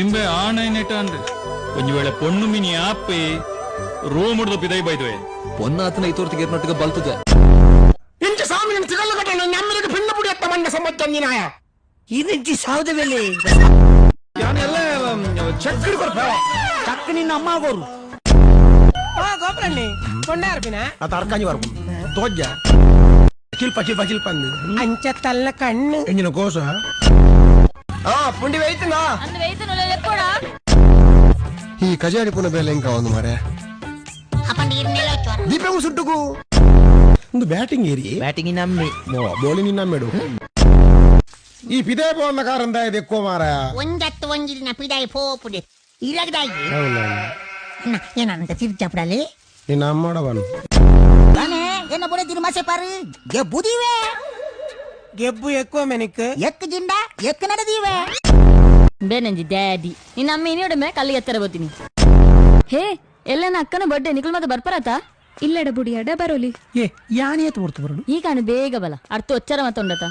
ಇಂಬೆ ಆಣೈನೆಟ ಅಂದ್ರೆ ಒಂಜಿ ವೇಳೆ ಪೊಣ್ಣು ಮಿನಿ ಆಪೆ ರೂಮ್ ಹಿಡ್ದು ಪಿದೈ ಬೈದ್ವೆ ಪೊನ್ನಾತನ ಐತೋರ್ತಿಗೆ ನೊಟ್ಟಿಗೆ ಬಲ್ತದೆ ಇಂಚ ಸಾಮಿನ ತಿಗಲ್ಲು ಕಟ್ಟಣ ನಮ್ಮರಿಗೆ ಪಿಂಡ ಪುಡಿ ಅತ್ತ ಮಂಡ ಸಂಬಂಧಿನಾಯ ಇದಿಂಚಿ ಸಾವದ ಮೇಲೆ ಯಾನೆಲ್ಲ ಚೆಕ್ ಹಿಡ್ಕೊಳ್ಪ ಚಕ್ಕ ನಿನ್ನ ಅಮ್ಮ ಆಗೋರು ಗೋಪುರಣ್ಣಿ ಕೊಂಡಾರ್ಪಿನ ಅದು ಅರ್ಕಾಂಜಿ ವರ್ಗು ತೋಜ್ಜ ಚಿಲ್ಪ ಅಂದು ಅಂಚ ತಲ್ಲ ಕಣ್ಣು ಎಂಜಿನ ಕೋಸ ಪುಂಡಿ ವೈತನಾ ಅಂದು ವೇತನ ಎಪ್ಪೋಡ ಈ ಕಜಾಡಿ ಪುನ ಬೇಲೆ ಇಂಕ ಒಂದು ಮಾರೆ ಅಪ್ಪಂಡಿ ಇರ್ನೆಲ್ಲ ಚೋರ ದೀಪವು ಸುಟ್ಟುಕು ಒಂದು ಬ್ಯಾಟಿಂಗ್ ಏರಿ ಬ್ಯಾಟಿಂಗ್ ನಮ್ಮಿ ಬೌಲಿಂಗ್ ನಮ್ಮೆಡು ಈ ಪಿದೇ ಪೋನ್ನ ಕಾರಂದ ಇದೆ ఎక్కువ ಮಾರ ಒಂದತ್ತು ಒಂಜಿನ ಪಿದಾಯಿ ಪೋಪುಡೆ ಇಲ್ಲಗದಾಯಿ ಏನಂತ ತಿರ್ಚಪಡಲಿ ನಿನ್ನ ಅಮ್ಮಡವನು ತಾನೇ ಎನ್ನ ಬುಡೆ ತಿರುಮಾಸೆ ಪಾರು ಗೆಬ್ಬುದೀವೆ ಗೆಬ್ಬು ఎక్కువ ಮೆನಿಕ್ ಎಕ್ಕ ಜಿಂಡ ಎಕ್ಕ ನಡೆದೀವೆ ಬೇನಂಜಿ ಡ್ಯಾಡಿ ನಿನ್ನ ಅಮ್ಮ ಇನ್ನಿಯೊಡ ಮೇ ಕಲ್ಲಿಗೆ ಎತ್ತರ ಬರ್ತೀನಿ ಹೇ ಎಲ್ಲನ ಅಕ್ಕನ ಬರ್ಡೇ ನಿಖಲ್ ಮತ್ತೆ ಬರ್ಪರತ ಇಲ್ಲಡ ಬುಡಿ ಅಡ ಬರೋಲಿ ಏ ಯಾನಿ ಎತ್ತು ಬರ್ತು ಬರೋಡು ಈ ಕಾಣ ಬೇಗ ಬಲ ಅರ್ಥ ಒಚ್ಚರ ಮತ್ತೊಂಡತ